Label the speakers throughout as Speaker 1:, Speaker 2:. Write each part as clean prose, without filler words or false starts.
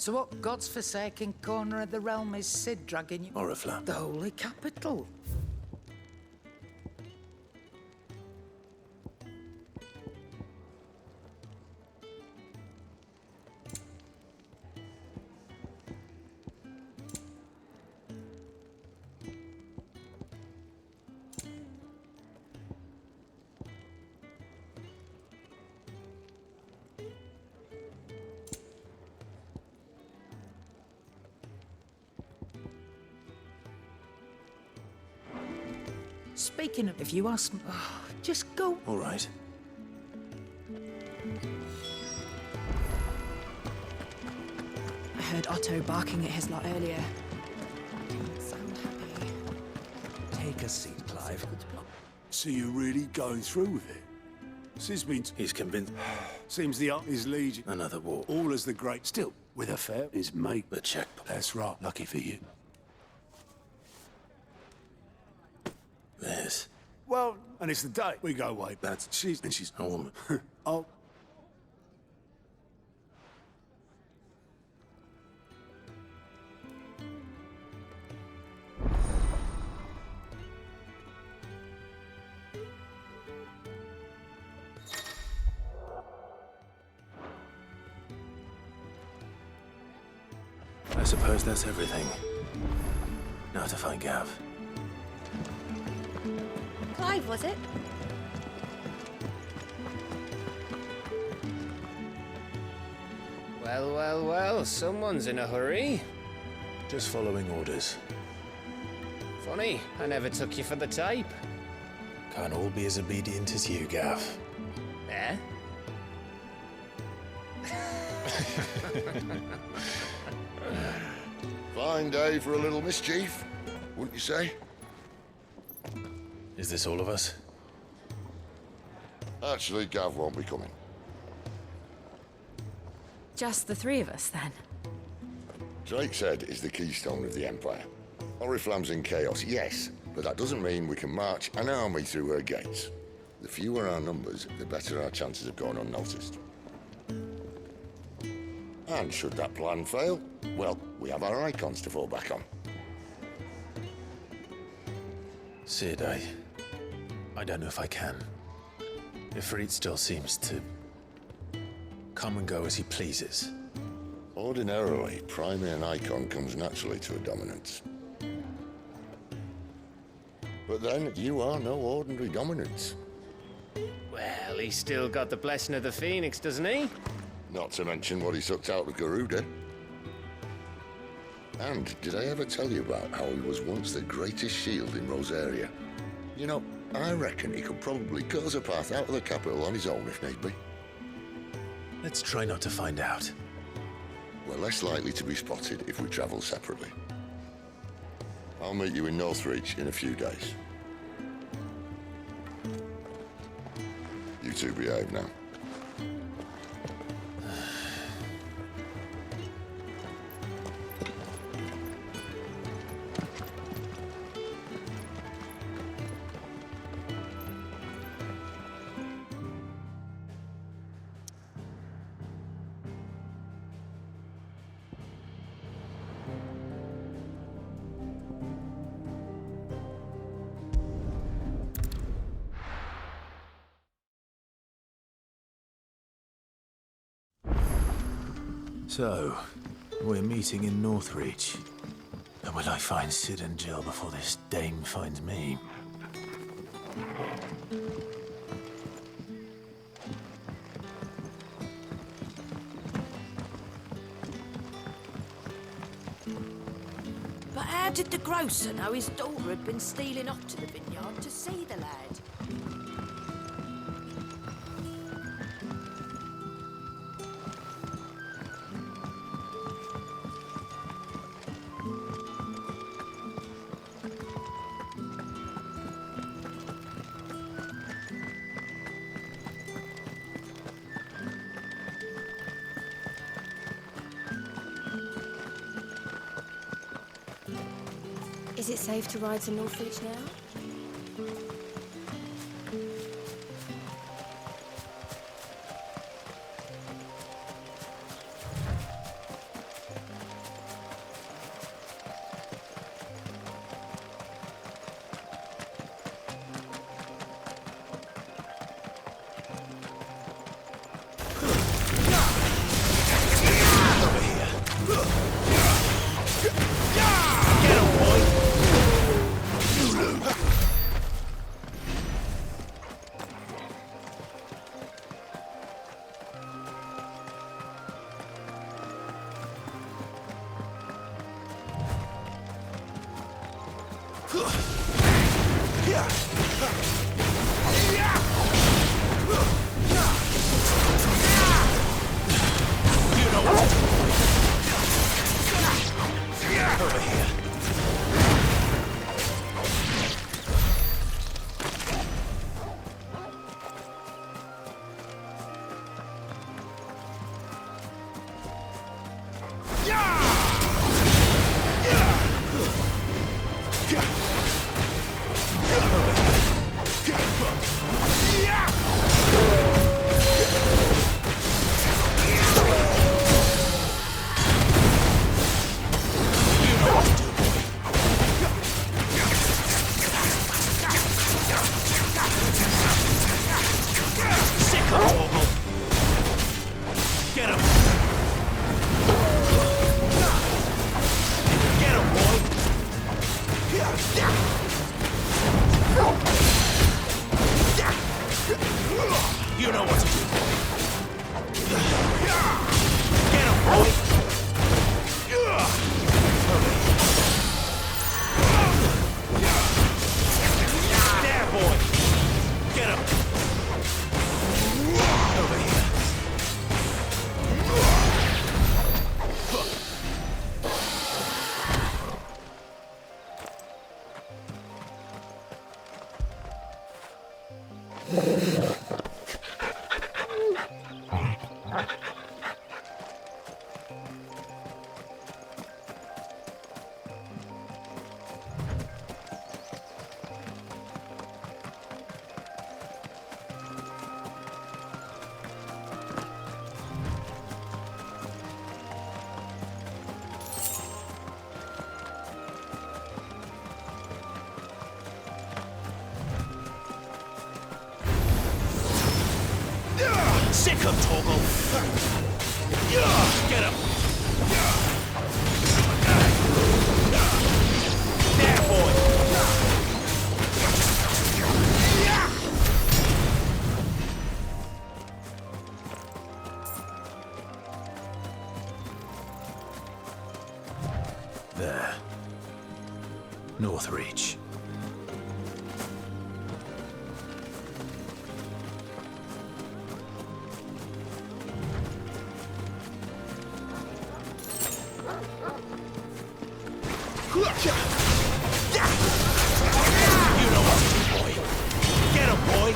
Speaker 1: So what god's-forsaken corner of the realm is Sid dragging you?
Speaker 2: Oriflamme.
Speaker 1: The holy capital. Speaking of, if you ask me, just go.
Speaker 2: All right.
Speaker 3: I heard Otto barking at his lot earlier. Didn't sound happy.
Speaker 2: Take a seat, Clive.
Speaker 4: So you're really going through with it? Sismin's
Speaker 2: He's convinced.
Speaker 4: seems the art is legion.
Speaker 2: Another war.
Speaker 4: All as the great still, with a fair is mate.
Speaker 2: The checkpoint.
Speaker 4: That's right, lucky for you.
Speaker 2: This.
Speaker 4: Well, and it's the day. We go way back.
Speaker 2: That's...
Speaker 4: She's
Speaker 2: a woman.
Speaker 4: oh.
Speaker 2: I suppose that's everything. Now to find Gav.
Speaker 5: Clive, was it?
Speaker 6: Well, well, well, someone's in a hurry.
Speaker 2: Just following orders.
Speaker 6: Funny, I never took you for the type.
Speaker 2: Can't all be as obedient as you, Gav.
Speaker 6: Eh?
Speaker 7: Fine day for a little mischief, wouldn't you say?
Speaker 2: Is this all of us?
Speaker 7: Actually, Gav won't be coming.
Speaker 3: Just the three of us, then?
Speaker 7: Drake's Head is the keystone of the Empire. Oriflamme's in chaos, yes, but that doesn't mean we can march an army through her gates. The fewer our numbers, the better our chances of going unnoticed. And should that plan fail, well, we have our icons to fall back on.
Speaker 2: Sid, I don't know if I can. Ifrit still seems to come and go as he pleases.
Speaker 7: Ordinarily, priming an icon comes naturally to a dominance. But then, you are no ordinary dominance.
Speaker 6: Well, he's still got the blessing of the Phoenix, doesn't he?
Speaker 7: Not to mention what he sucked out of Garuda. And did I ever tell you about how he was once the greatest shield in Rosaria? You know, I reckon he could probably cut us a path out of the capital on his own if need be.
Speaker 2: Let's try not to find out.
Speaker 7: We're less likely to be spotted if we travel separately. I'll meet you in Northreach in a few days. You two behave now.
Speaker 2: So, we're meeting in Northreach. And will I find Sid and Jill before this dame finds me?
Speaker 5: But how did the grocer know his daughter had been stealing off to the vineyard to see the lad?
Speaker 8: Is it safe to ride to Northreach now?
Speaker 2: Over here. You know what to do. Get him, boy! There, boy! Get him! Over here. Sick him, Torgal! Get him! There, boy! There. North Reach. You know what to do, boy. Get him, boy.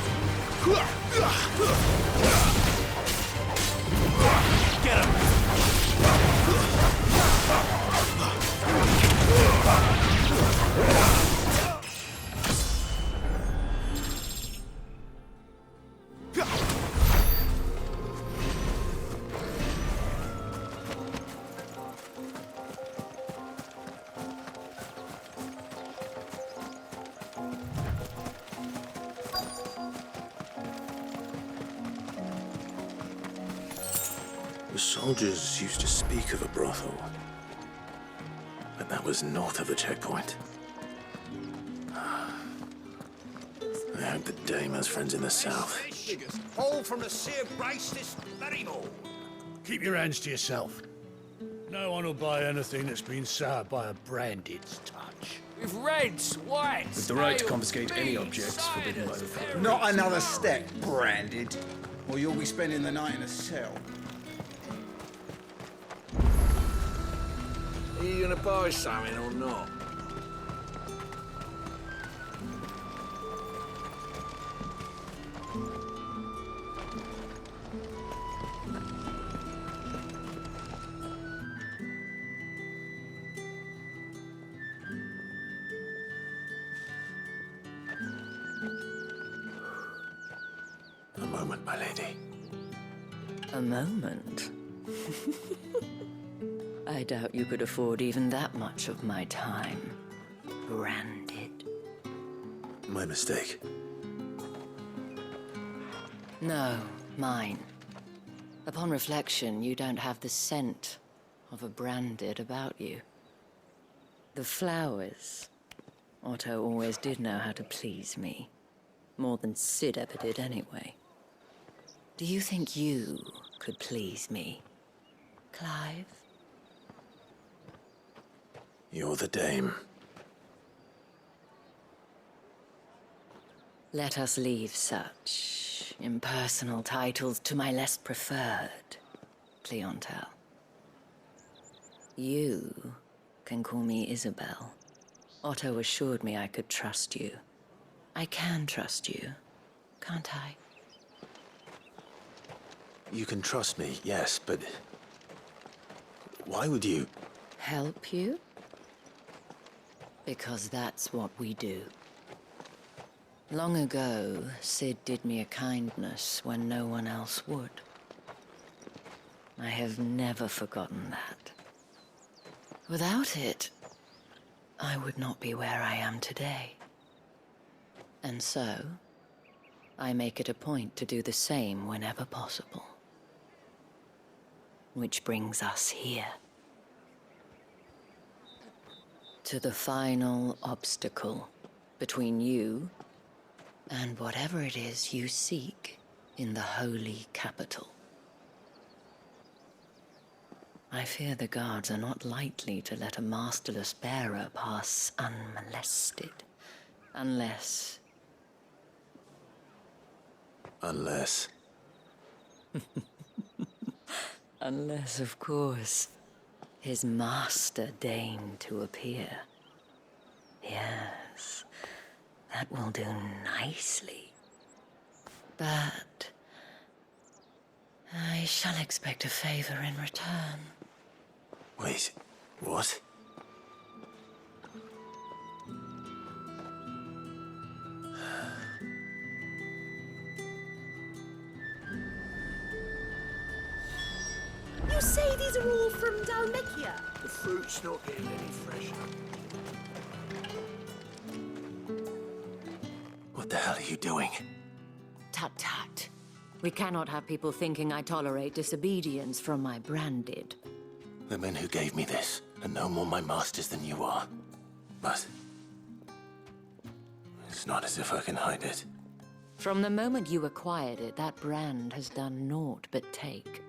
Speaker 2: Get him. The soldiers used to speak of a brothel, but that was north of the checkpoint. I hope the dame has friends in the south.
Speaker 9: All from the sea of grace this very morn.
Speaker 4: Keep your hands to yourself. No one will buy anything that's been soured by a branded touch.
Speaker 9: With reds, whites,
Speaker 10: With the right to confiscate any objects forbidden by the code.
Speaker 11: Not another step, branded, or you'll be spending the night in a cell.
Speaker 9: Are you gonna buy something or not?
Speaker 2: A moment, my lady.
Speaker 1: A moment? I doubt you could afford even that much of my time. Branded.
Speaker 2: My mistake.
Speaker 1: No, mine. Upon reflection, you don't have the scent of a branded about you. The flowers. Otto always did know how to please me. More than Sid ever did anyway. Do you think you could please me, Clive?
Speaker 2: You're the dame.
Speaker 1: Let us leave such impersonal titles to my less preferred clientele. You can call me Isabel. Otto assured me I could trust you. I can trust you, can't I?
Speaker 2: You can trust me, yes, but... why would you?
Speaker 1: Help you? Because that's what we do. Long ago, Sid did me a kindness when no one else would. I have never forgotten that. Without it, I would not be where I am today. And so, I make it a point to do the same whenever possible. Which brings us here. To the final obstacle between you and whatever it is you seek in the holy capital. I fear the guards are not likely to let a masterless bearer pass unmolested. Unless...
Speaker 2: Unless...
Speaker 1: Unless, of course, his master deigned to appear. Yes, that will do nicely. But I shall expect a favor in return.
Speaker 2: Wait, what?
Speaker 5: You say these are all from Dalmekia?
Speaker 4: The fruit's not getting any fresher.
Speaker 2: What the hell are you doing?
Speaker 1: Tut-tut. We cannot have people thinking I tolerate disobedience from my branded.
Speaker 2: The men who gave me this are no more my masters than you are. But... it's not as if I can hide it.
Speaker 1: From the moment you acquired it, that brand has done naught but take.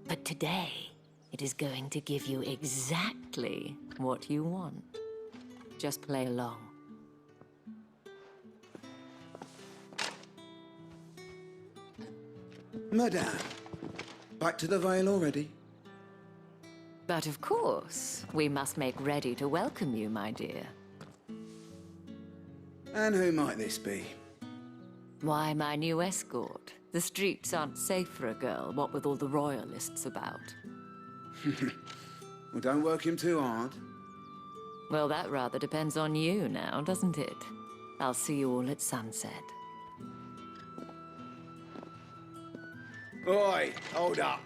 Speaker 1: But today, it is going to give you exactly what you want. Just play along.
Speaker 11: Madame, back to the Vale already?
Speaker 1: But of course, we must make ready to welcome you, my dear.
Speaker 11: And who might this be?
Speaker 1: Why, my new escort. The streets aren't safe for a girl, what with all the royalists about.
Speaker 11: Well, don't work him too hard.
Speaker 1: Well, that rather depends on you now, doesn't it? I'll see you all at sunset.
Speaker 11: Oi, hold up.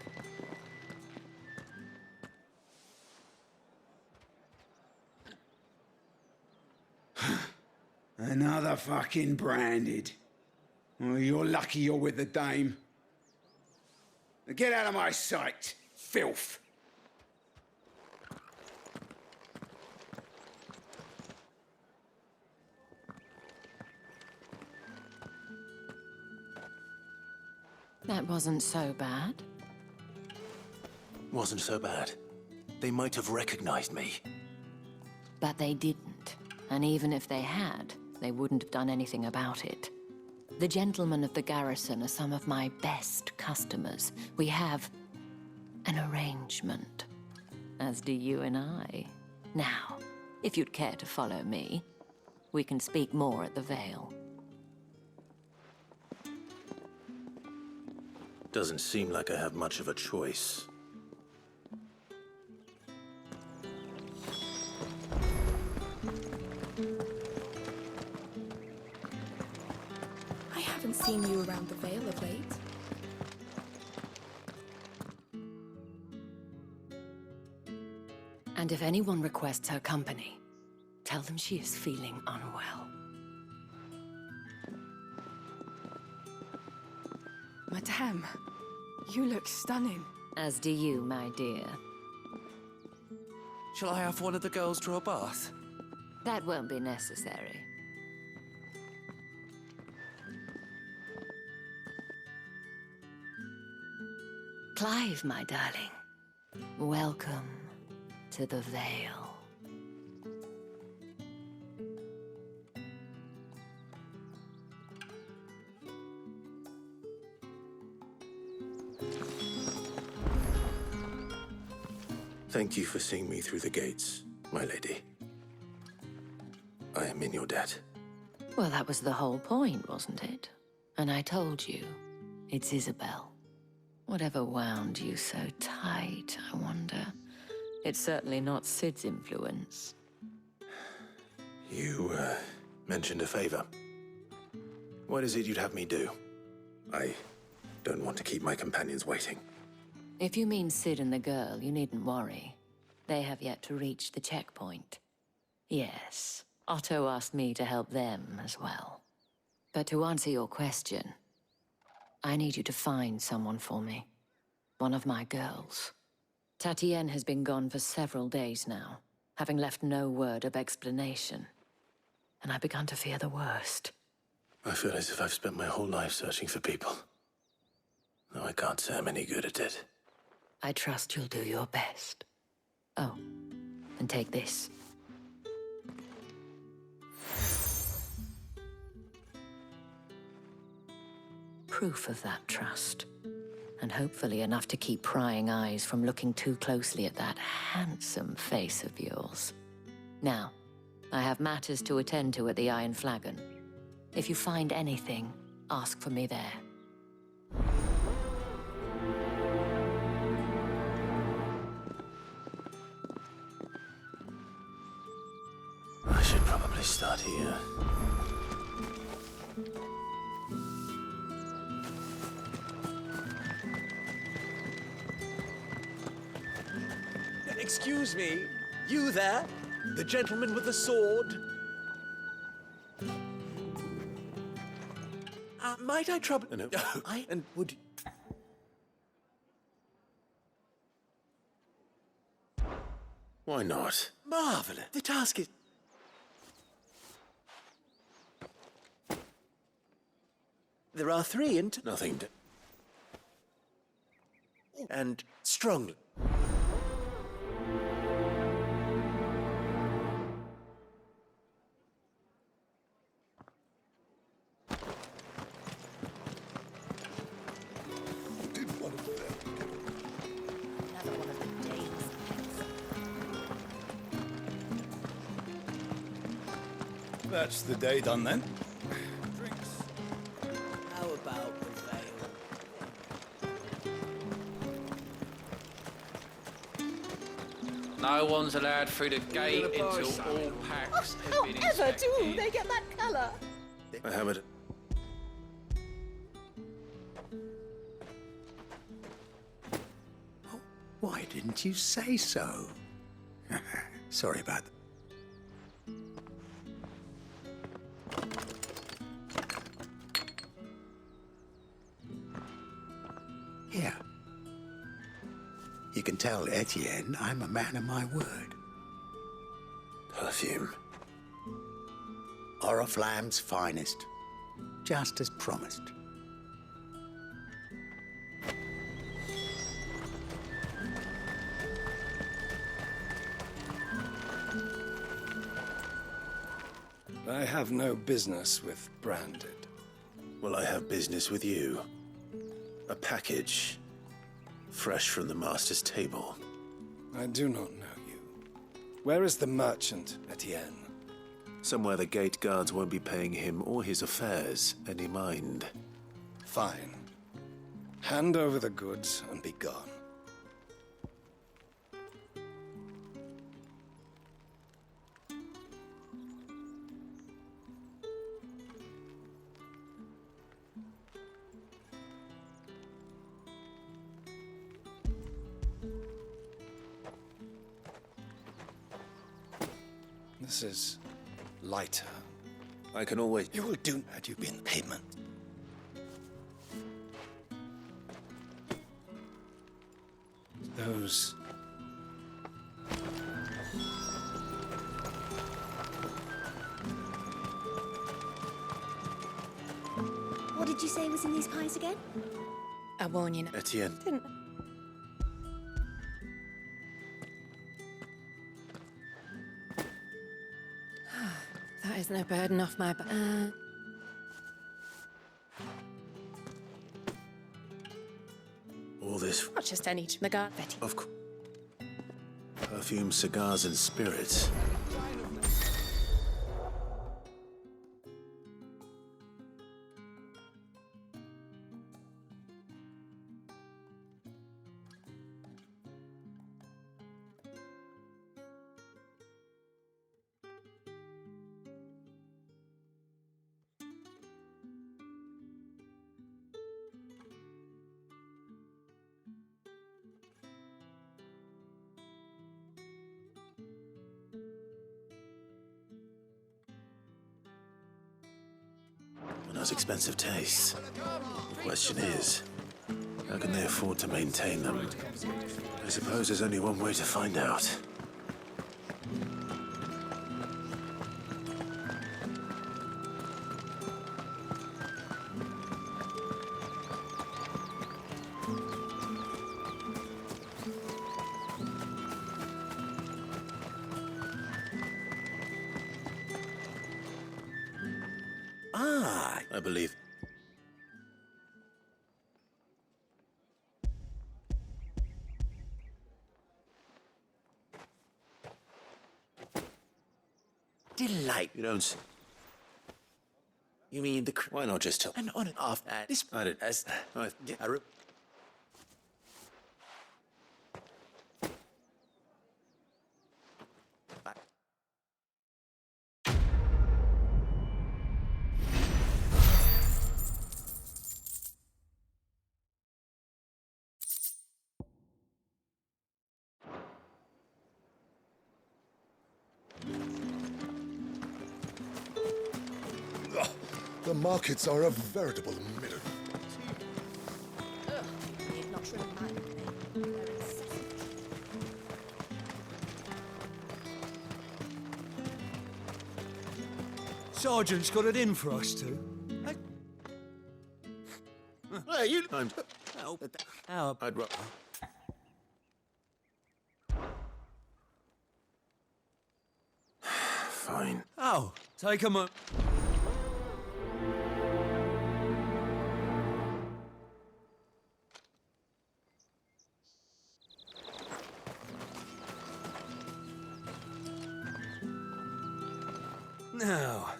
Speaker 11: Another fucking branded. Well, you're lucky you're with the dame. Now get out of my sight, filth.
Speaker 1: That wasn't so bad.
Speaker 2: Wasn't so bad. They might have recognized me.
Speaker 1: But they didn't. And even if they had, they wouldn't have done anything about it. The gentlemen of the garrison are some of my best customers. We have an arrangement, as do you and I. Now, if you'd care to follow me, we can speak more at the Vale.
Speaker 2: Doesn't seem like I have much of a choice.
Speaker 8: I haven't seen you around the Vale of late.
Speaker 1: And if anyone requests her company, tell them she is feeling unwell.
Speaker 3: Madame, you look stunning.
Speaker 1: As do you, my dear.
Speaker 10: Shall I have one of the girls draw a bath?
Speaker 1: That won't be necessary. Clive, my darling. Welcome to the Vale.
Speaker 2: Thank you for seeing me through the gates, my lady. I am in your debt.
Speaker 1: Well, that was the whole point, wasn't it? And I told you, it's Isabel. Whatever wound you so tight, I wonder. It's certainly not Sid's influence.
Speaker 2: You, mentioned a favor. What is it you'd have me do? I don't want to keep my companions waiting.
Speaker 1: If you mean Sid and the girl, you needn't worry. They have yet to reach the checkpoint. Yes, Otto asked me to help them as well. But to answer your question, I need you to find someone for me. One of my girls. Tatienne has been gone for several days now, having left no word of explanation. And I've begun to fear the worst.
Speaker 2: I feel as if I've spent my whole life searching for people. Though I can't say I'm any good at it.
Speaker 1: I trust you'll do your best. Oh, and take this. Proof of that trust. And hopefully enough to keep prying eyes from looking too closely at that handsome face of yours. Now, I have matters to attend to at the Iron Flagon. If you find anything, ask for me there.
Speaker 2: I should probably start here.
Speaker 10: Excuse me, you there? The gentleman with the sword? Might I trouble...
Speaker 2: No.
Speaker 10: And would...
Speaker 2: Why not?
Speaker 10: Marvelous. The task is... There are 3 and...
Speaker 2: Nothing to...
Speaker 10: And strongly.
Speaker 4: That's the day done then.
Speaker 10: Drinks. How about the veil?
Speaker 12: No one's allowed through the gate until all packs have been inspected.
Speaker 3: do they get that colour?
Speaker 2: I have it.
Speaker 9: Why didn't you say so? Sorry about that. Here. You can tell Etienne I'm a man of my word.
Speaker 2: Perfume.
Speaker 9: Oriflamme's finest. Just as promised.
Speaker 13: I have no business with Branded.
Speaker 2: Well, I have business with you. A package. Fresh from the master's table.
Speaker 13: I do not know you. Where is the merchant, Etienne?
Speaker 2: Somewhere the gate guards won't be paying him or his affairs any mind.
Speaker 13: Fine. Hand over the goods and be gone. This is lighter.
Speaker 2: I can always...
Speaker 13: You will do had you been payment. Those...
Speaker 8: What did you say was in these pies again?
Speaker 3: I warn you now.
Speaker 2: Etienne.
Speaker 3: Didn't... That is no burden off my back.
Speaker 2: All this...
Speaker 3: Not just any the guard, Betty.
Speaker 2: Of course. Perfume, cigars, and spirits. Those expensive tastes. The question is, how can they afford to maintain them? I suppose there's only one way to find out. I believe.
Speaker 10: Delight.
Speaker 2: You don't.
Speaker 10: You mean the...
Speaker 2: Why not just tell?
Speaker 10: And on and off. This...
Speaker 2: I did.
Speaker 14: The markets are a veritable middle.
Speaker 4: Sergeant's got it in for us two.
Speaker 10: Hey, you...
Speaker 2: How? I'd rather. Fine.
Speaker 4: Oh, take 'em up. Now.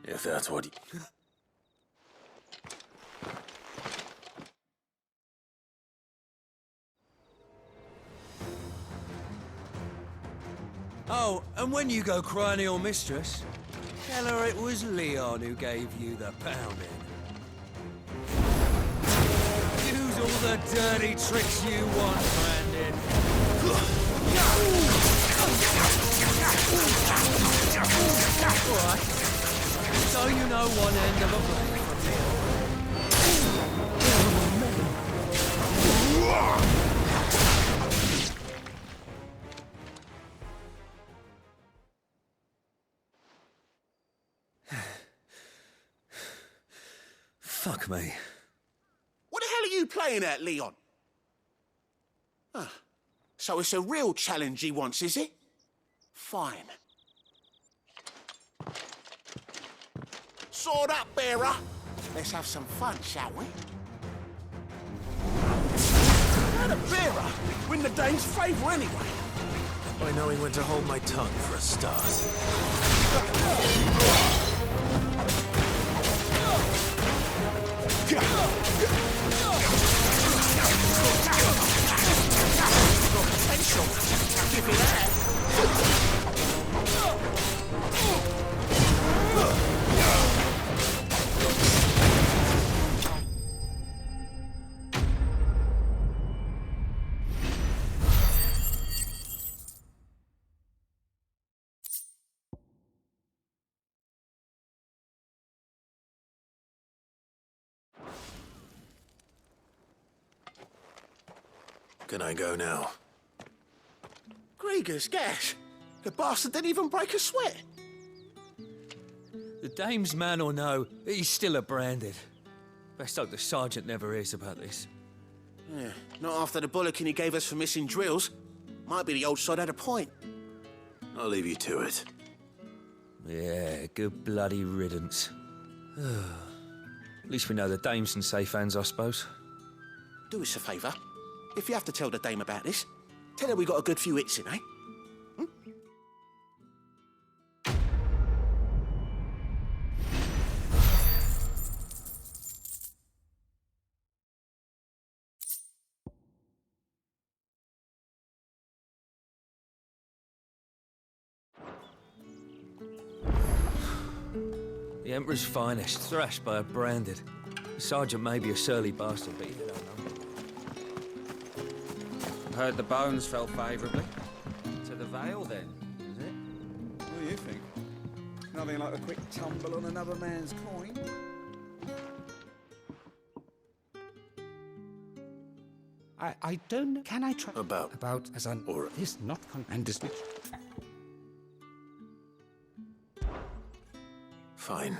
Speaker 2: If that's what you...
Speaker 4: Oh, and when you go crying to your mistress, tell her it was Leon who gave you the pounding. Use all the dirty tricks you want, Brandon. Alright, so you know one end of a blade from the Fuck me.
Speaker 10: What the hell are you playing at, Leon? So it's a real challenge he wants, is it? Fine. Sword up, bearer. Let's have some fun, shall we? How the bearer win the dame's favour anyway?
Speaker 2: By knowing when to hold my tongue for a start.
Speaker 10: Potential. Give me that.
Speaker 2: Can I go now?
Speaker 10: Grieger's gas. The bastard didn't even break a sweat.
Speaker 4: The dame's man or no, he's still a branded. Best hope the sergeant never hears about this.
Speaker 10: Yeah, not after the bollocking he gave us for missing drills. Might be the old sod had a point.
Speaker 2: I'll leave you to it.
Speaker 4: Yeah, good bloody riddance. At least we know the dame's in safe hands, I suppose.
Speaker 10: Do us a favour. If you have to tell the dame about this, tell her we got a good few hits in, eh?
Speaker 15: The Emperor's finest, thrashed by a branded. The sergeant may be a surly bastard, but he had our number.
Speaker 12: Heard the bones fell favourably. To the Vale, then, is it?
Speaker 11: What do you think? Nothing like a quick tumble on another man's coin.
Speaker 16: I don't know. Can I try?
Speaker 2: About
Speaker 16: as an
Speaker 2: or
Speaker 16: is not and this.
Speaker 2: Fine.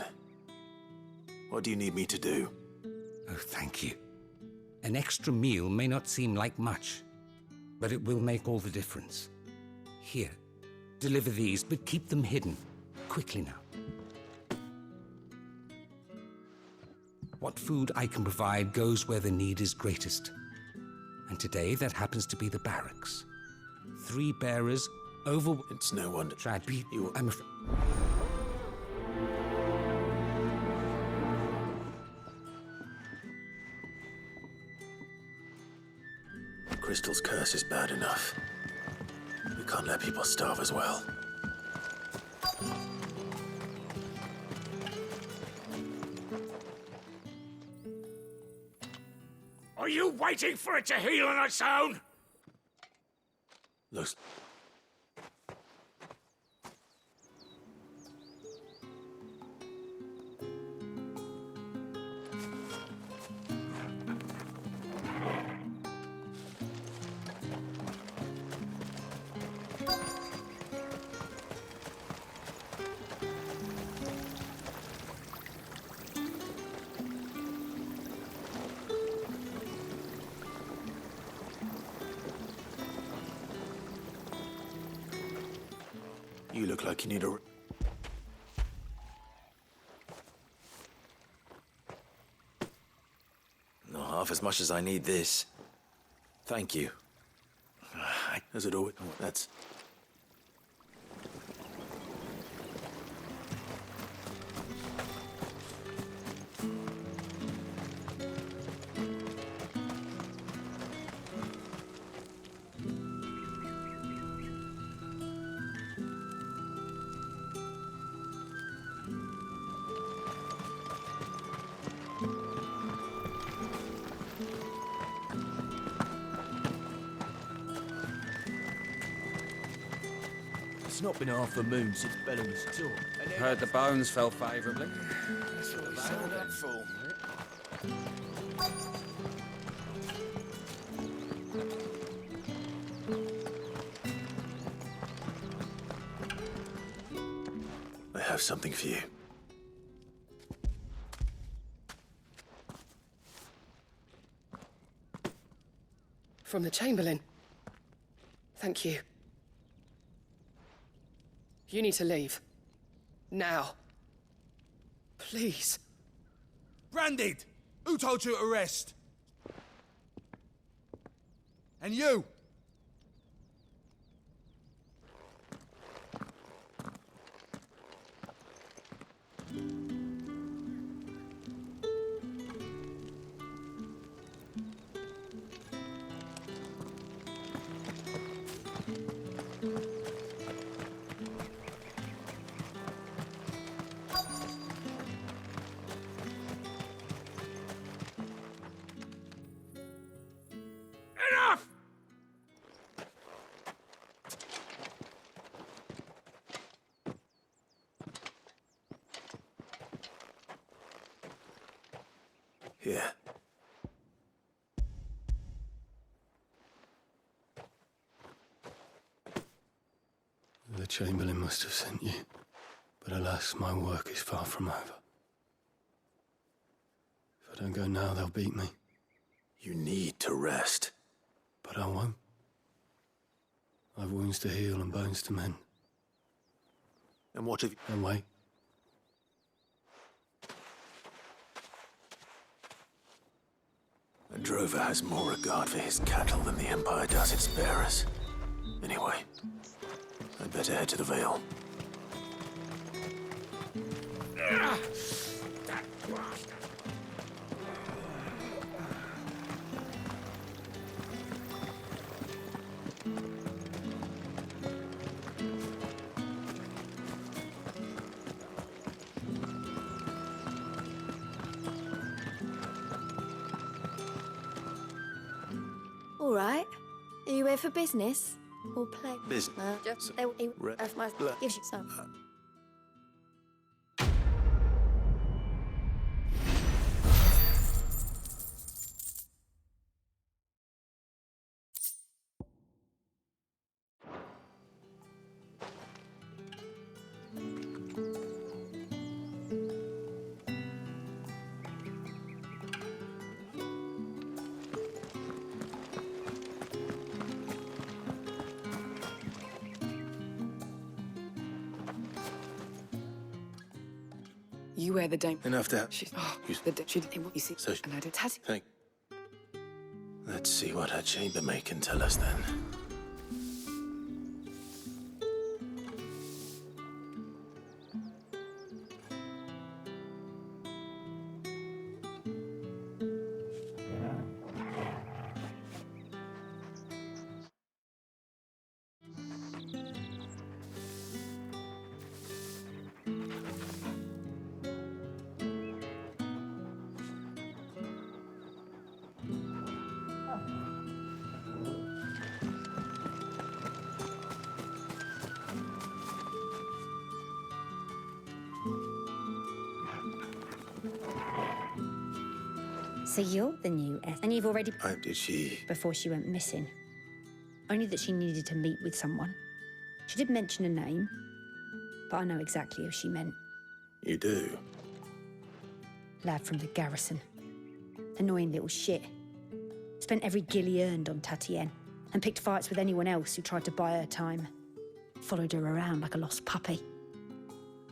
Speaker 2: What do you need me to do?
Speaker 16: Oh, thank you. An extra meal may not seem like much, but it will make all the difference. Here, deliver these, but keep them hidden. Quickly now. What food I can provide goes where the need is greatest. And today, that happens to be the barracks. 3 bearers, over...
Speaker 2: It's no wonder.
Speaker 16: You... I'm afraid...
Speaker 2: Crystal's curse is bad enough. We can't let people starve as well.
Speaker 11: Are you waiting for it to heal on its own?
Speaker 2: Looks... You look like you need a...
Speaker 17: Not half as much as I need this. Thank you.
Speaker 2: As it always... Oh, that's...
Speaker 15: It's not been half a moon since Bellum's tour.
Speaker 12: Heard the bones fell favourably.
Speaker 2: That's what we signed up for. I have something for you.
Speaker 18: From the Chamberlain. Thank you. You need to leave. Now. Please.
Speaker 19: Branded! Who told you to arrest? And you?
Speaker 11: Enough!
Speaker 2: Here.
Speaker 20: The Chamberlain must have sent you, but alas, my work is far from over. If I don't go now, they'll beat me.
Speaker 2: You need to rest.
Speaker 20: But I won't. I've wounds to heal and bones to mend.
Speaker 2: And what have you...
Speaker 20: And wait.
Speaker 2: And drover has more regard for his cattle than the Empire does its bearers. Anyway, I'd better head to the Vale.
Speaker 8: All right. Are you here for business or play?
Speaker 2: Business.
Speaker 8: Just gives you some.
Speaker 3: You wear the dame.
Speaker 2: Enough that.
Speaker 3: She didn't what you see.
Speaker 2: So
Speaker 3: and I did has
Speaker 2: Think. Let's see what her chambermaid can tell us then.
Speaker 21: So you're the new S, and you've already...
Speaker 2: Did she...
Speaker 21: Before she went missing. Only that she needed to meet with someone. She did mention a name, but I know exactly who she meant.
Speaker 2: You do?
Speaker 21: Lad from the garrison. Annoying little shit. Spent every gil he earned on Tatienne, and picked fights with anyone else who tried to buy her time. Followed her around like a lost puppy.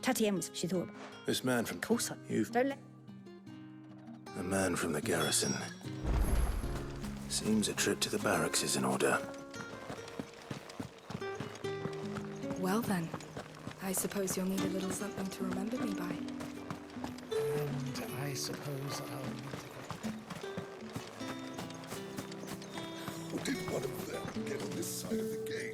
Speaker 21: Tatienne was, she thought...
Speaker 2: This man from...
Speaker 21: Of course
Speaker 2: You've...
Speaker 21: Don't let...
Speaker 2: A man from the garrison. Seems a trip to the barracks is in order.
Speaker 3: Well then, I suppose you'll need a little something to remember me by.
Speaker 4: And I suppose I'll need
Speaker 14: How did one of them get on this side of the gate?